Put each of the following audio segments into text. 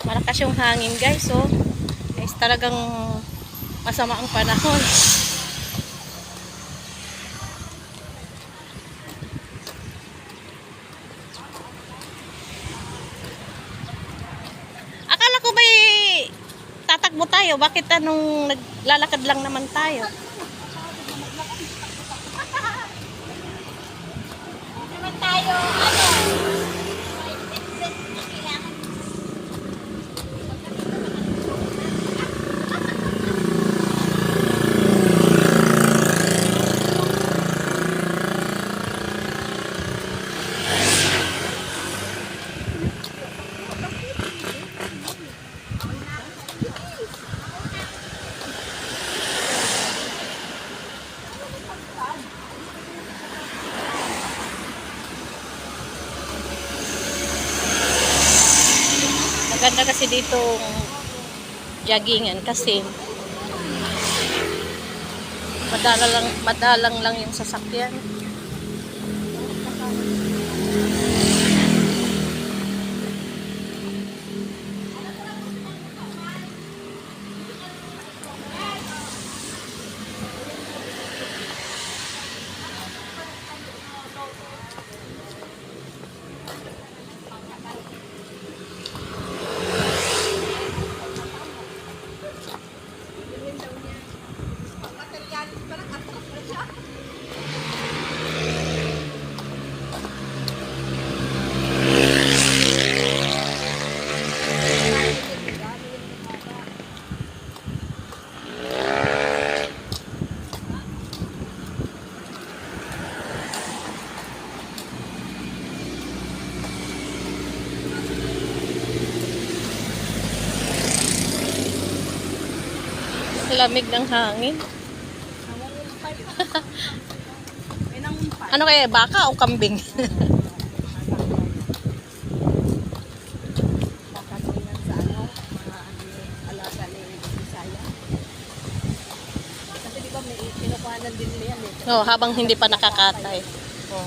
Malakas yung hangin guys, so guys, talagang masama ang panahon. Akala ko ba'y tatakbo tayo? Bakit anong naglalakad lang naman tayo? Naman tayo, Maganda kasi dito joggingan kasi madalang lang yung sasakyan. Lamig ng hangin. Ano kaya, baka o kambing? No, habang hindi pa nakakatay. Oh.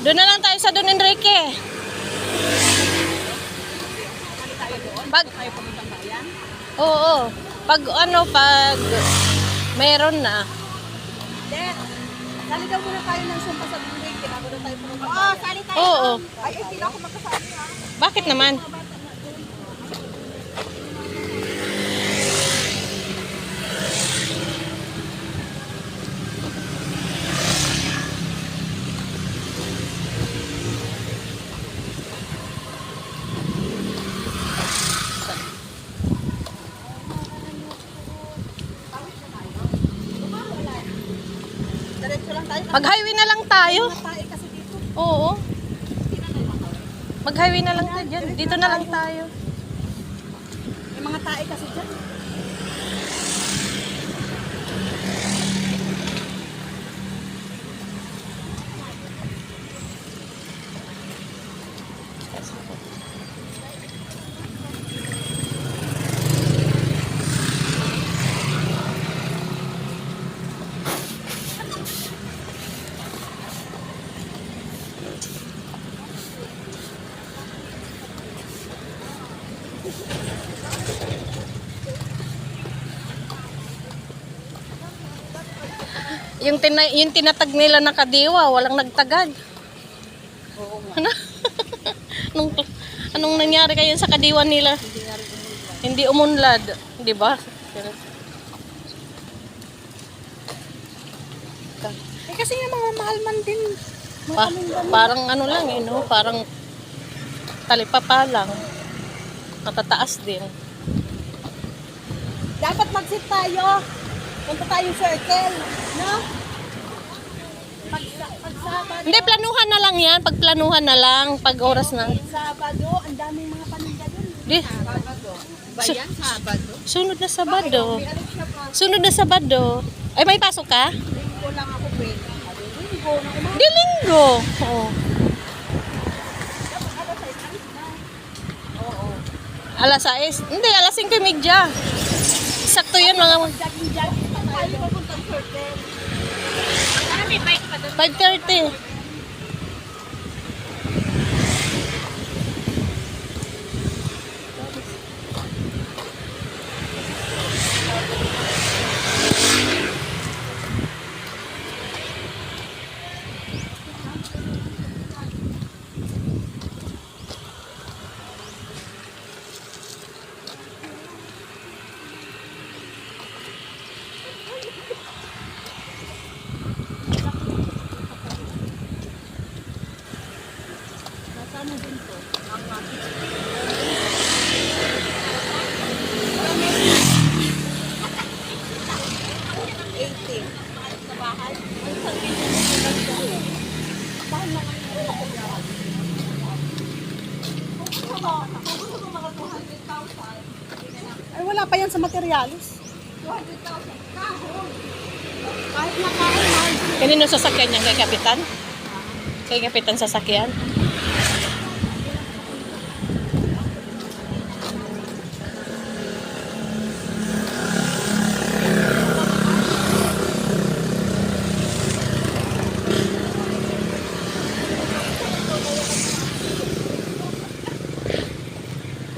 Doon na lang tayo sa Don Enrique. Pag Oo. Pag meron na. Dek, sali daw muna tayo ng sumpa sa bulig. Bago na tayo pumunta. Oo, sali tayo. Oo. Ay, hindi ako magkasali ha. Bakit naman? Diretso lang tayo. Mag-highway na lang tayo. Tayo kasi dito. Oo. Mag-highway na lang tayo dyan. Dito na lang tayo. May mga tae kasi dyan. Yung tinatag nila na Kadiwa, walang nagtagad. Oo nga. Ano? Anong nangyari kayo sa Kadiwa nila? Hindi umunlad, di ba? Eh kasi yung mga mahal man din. Parang ano lang eh, no? Parang talipapa lang. Matataas din. Dapat mag-sit tayo. Punta tayo circle. No? Pag Sabado, Hindi, planuhan na lang yan. Pag planuhan na lang, pag oras na. Sabado, ang daming mga paninda dun. Di, Sabado. Bayan, Sabado. sunod na Sabado. May alis siya pa. Sunod na Sabado. Ay, may pasok ka? Linggo lang ako pwede. Linggo na umaga. Di linggo. Oo. Oo. Alas 6. Hindi, alas 5:30. Sakto yun mga Jogging-jogging pa tayo papuntang circle. Parang may bike pa doon. 5:30. Nasaan din to? Ang market. 80. Sa bahay. Ang sarili mo Bahan lang ang Ay, wala pa yan sa materialis. 200,000. Kahon. Kahit na kahon, Kanino sasakyan niya? Kay Kapitan? Kay Kapitan sasakyan?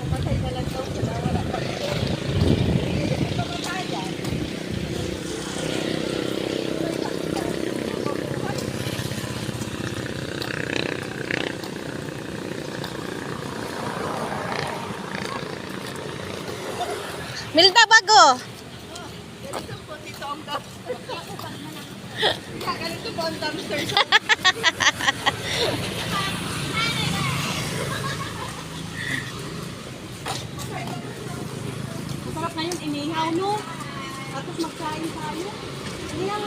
Patay na lang daw sila. Wala pa. Milda Bago! Ganito po dito ang dumpster. Ganito po ang dumpster. Masarap na yun, inihaw no? Tapos magkain tayo. Inihaw